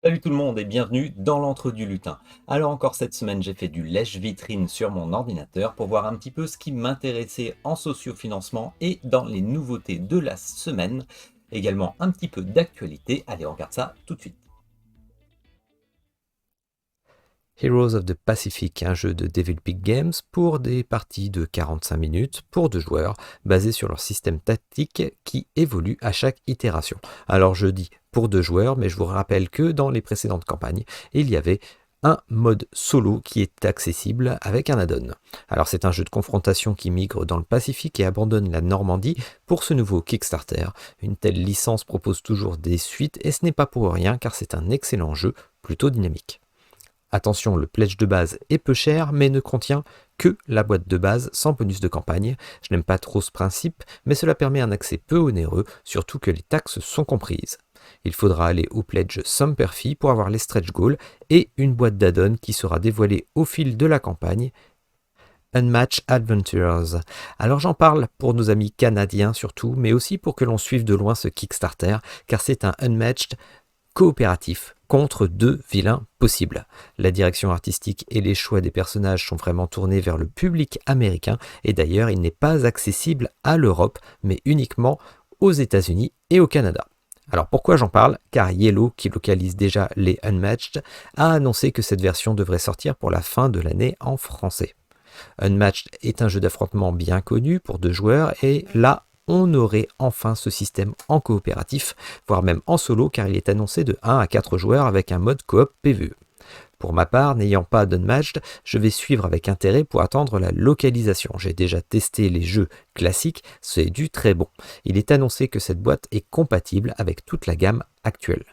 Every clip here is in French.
Salut tout le monde et bienvenue dans l'entre du lutin. Alors encore cette semaine, j'ai fait du lèche-vitrine sur mon ordinateur pour voir un petit peu ce qui m'intéressait en sociofinancement et dans les nouveautés de la semaine. Également un petit peu d'actualité. Allez, on regarde ça tout de suite. Heroes of the Pacific, un jeu de Devil Big Games pour des parties de 45 minutes pour 2 joueurs, basé sur leur système tactique qui évolue à chaque itération. Alors je dis pour 2 joueurs, mais je vous rappelle que dans les précédentes campagnes, il y avait un mode solo qui est accessible avec un add-on. Alors c'est un jeu de confrontation qui migre dans le Pacifique et abandonne la Normandie pour ce nouveau Kickstarter. Une telle licence propose toujours des suites et ce n'est pas pour rien car c'est un excellent jeu plutôt dynamique. Attention, le pledge de base est peu cher, mais ne contient que la boîte de base sans bonus de campagne. Je n'aime pas trop ce principe, mais cela permet un accès peu onéreux, surtout que les taxes sont comprises. Il faudra aller au pledge some per fee pour avoir les stretch goals et une boîte d'add-on qui sera dévoilée au fil de la campagne. Unmatched Adventures. Alors j'en parle pour nos amis canadiens surtout, mais aussi pour que l'on suive de loin ce Kickstarter, car c'est un Unmatched coopératif contre 2 vilains possibles. La direction artistique et les choix des personnages sont vraiment tournés vers le public américain et d'ailleurs il n'est pas accessible à l'Europe mais uniquement aux États-Unis et au Canada. Alors pourquoi j'en parle? Car Yellow, qui localise déjà les Unmatched, a annoncé que cette version devrait sortir pour la fin de l'année en français. Unmatched est un jeu d'affrontement bien connu pour 2 joueurs et là, on aurait enfin ce système en coopératif, voire même en solo car il est annoncé de 1 à 4 joueurs avec un mode coop PvE. Pour ma part, n'ayant pas d'Unmatched, je vais suivre avec intérêt pour attendre la localisation. J'ai déjà testé les jeux classiques, c'est du très bon. Il est annoncé que cette boîte est compatible avec toute la gamme actuelle.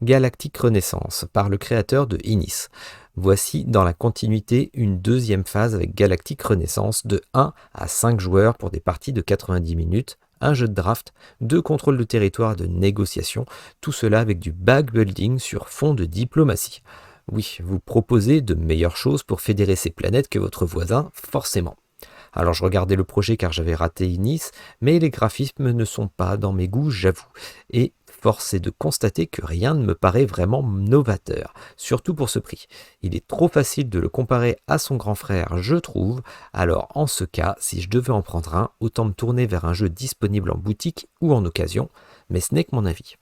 Galactic Renaissance par le créateur de Inis. Voici dans la continuité une deuxième phase avec Galactic Renaissance de 1 à 5 joueurs pour des parties de 90 minutes, un jeu de draft, 2 contrôles de territoire et de négociation, tout cela avec du backbuilding sur fond de diplomatie. Oui, vous proposez de meilleures choses pour fédérer ces planètes que votre voisin, forcément. Alors je regardais le projet car j'avais raté Inis, mais les graphismes ne sont pas dans mes goûts, j'avoue. Et force est de constater que rien ne me paraît vraiment novateur, surtout pour ce prix. Il est trop facile de le comparer à son grand frère, je trouve. Alors en ce cas, si je devais en prendre un, autant me tourner vers un jeu disponible en boutique ou en occasion, mais ce n'est que mon avis.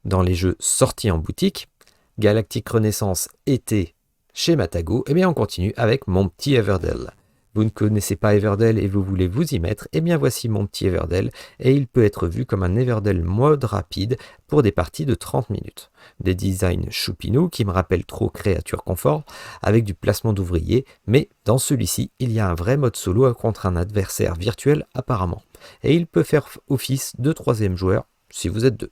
Dans les jeux sortis en boutique, Galactic Renaissance était chez Matago, et bien on continue avec Mon Petit Everdell. Vous ne connaissez pas Everdell et vous voulez vous y mettre, et bien voici Mon Petit Everdell, et il peut être vu comme un Everdell mode rapide pour des parties de 30 minutes. Des designs choupinous qui me rappellent trop Créature Confort, avec du placement d'ouvriers, mais dans celui-ci, il y a un vrai mode solo contre un adversaire virtuel apparemment. Et il peut faire office de troisième joueur si vous êtes deux.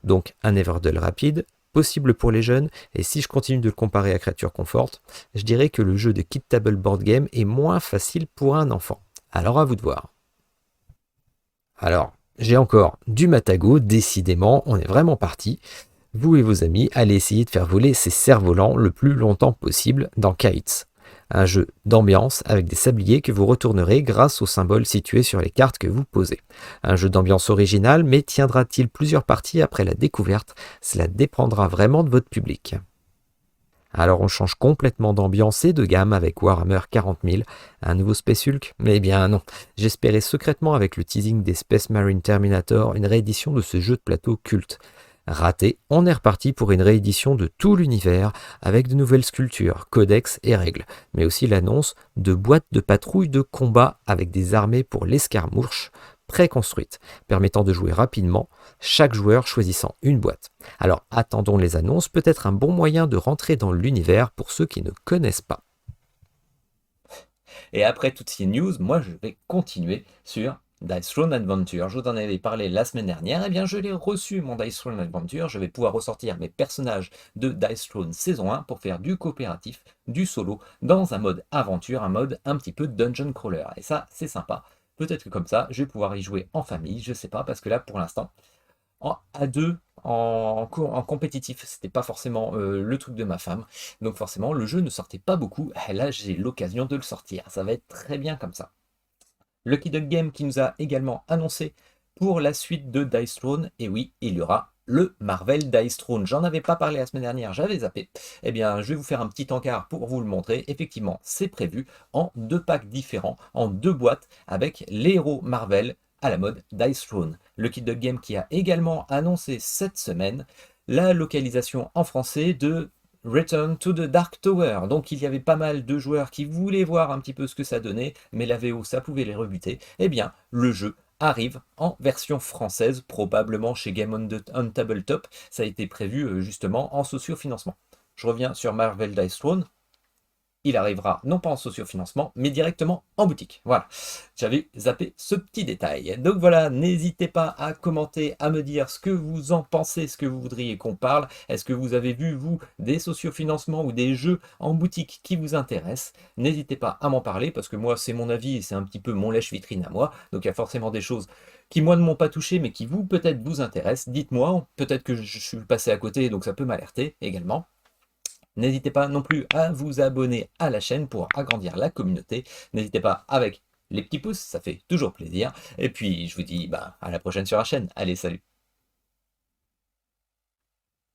Donc un Everdell rapide, possible pour les jeunes, et si je continue de le comparer à Creature Comfort, je dirais que le jeu de Kid Table Board Game est moins facile pour un enfant. Alors à vous de voir. Alors, j'ai encore du Matago, décidément, on est vraiment parti. Vous et vos amis allez essayer de faire voler ces cerfs-volants le plus longtemps possible dans Kites. Un jeu d'ambiance avec des sabliers que vous retournerez grâce aux symboles situés sur les cartes que vous posez. Un jeu d'ambiance original, mais tiendra-t-il plusieurs parties après la découverte? Cela dépendra vraiment de votre public. Alors on change complètement d'ambiance et de gamme avec Warhammer 40 000, un nouveau Space Hulk? Eh bien non, j'espérais secrètement avec le teasing des Space Marine Terminator une réédition de ce jeu de plateau culte. Raté, on est reparti pour une réédition de tout l'univers avec de nouvelles sculptures, codex et règles, mais aussi l'annonce de boîtes de patrouille de combat avec des armées pour l'escarmouche préconstruites, permettant de jouer rapidement, chaque joueur choisissant une boîte. Alors attendons les annonces, peut-être un bon moyen de rentrer dans l'univers pour ceux qui ne connaissent pas. Et après toutes ces news, moi je vais continuer sur Dice Throne Adventure. Je vous en avais parlé la semaine dernière, et bien je l'ai reçu mon Dice Throne Adventure. Je vais pouvoir ressortir mes personnages de Dice Throne saison 1 pour faire du coopératif, du solo, dans un mode aventure, un mode un petit peu dungeon crawler. Et ça, c'est sympa. Peut-être que comme ça, je vais pouvoir y jouer en famille, je sais pas, parce que là pour l'instant, à deux, en compétitif, c'était pas forcément le truc de ma femme. Donc forcément, le jeu ne sortait pas beaucoup. Et là, j'ai l'occasion de le sortir. Ça va être très bien comme ça. Lucky Duck Game qui nous a également annoncé pour la suite de Dice Throne, et oui, il y aura le Marvel Dice Throne. J'en avais pas parlé la semaine dernière, j'avais zappé. Eh bien, je vais vous faire un petit encart pour vous le montrer. Effectivement, c'est prévu en 2 packs différents, en 2 boîtes, avec les héros Marvel à la mode Dice Throne. Lucky Duck Game qui a également annoncé cette semaine la localisation en français de Return to the Dark Tower. Donc il y avait pas mal de joueurs qui voulaient voir un petit peu ce que ça donnait, mais la VO ça pouvait les rebuter. Eh bien, le jeu arrive en version française, probablement chez Game on Tabletop. Ça a été prévu justement en sociofinancement. Je reviens sur Marvel Dice Throne. Il arrivera non pas en sociofinancement, mais directement en boutique. Voilà, j'avais zappé ce petit détail. Donc voilà, n'hésitez pas à commenter, à me dire ce que vous en pensez, ce que vous voudriez qu'on parle. Est-ce que vous avez vu, vous, des sociofinancements ou des jeux en boutique qui vous intéressent? N'hésitez pas à m'en parler, parce que moi, c'est mon avis et c'est un petit peu mon lèche-vitrine à moi. Donc il y a forcément des choses qui, moi, ne m'ont pas touché, mais qui vous, peut-être, vous intéressent. Dites-moi, peut-être que je suis passé à côté, donc ça peut m'alerter également. N'hésitez pas non plus à vous abonner à la chaîne pour agrandir la communauté. N'hésitez pas avec les petits pouces, ça fait toujours plaisir. Et puis je vous dis à la prochaine sur la chaîne. Allez, salut!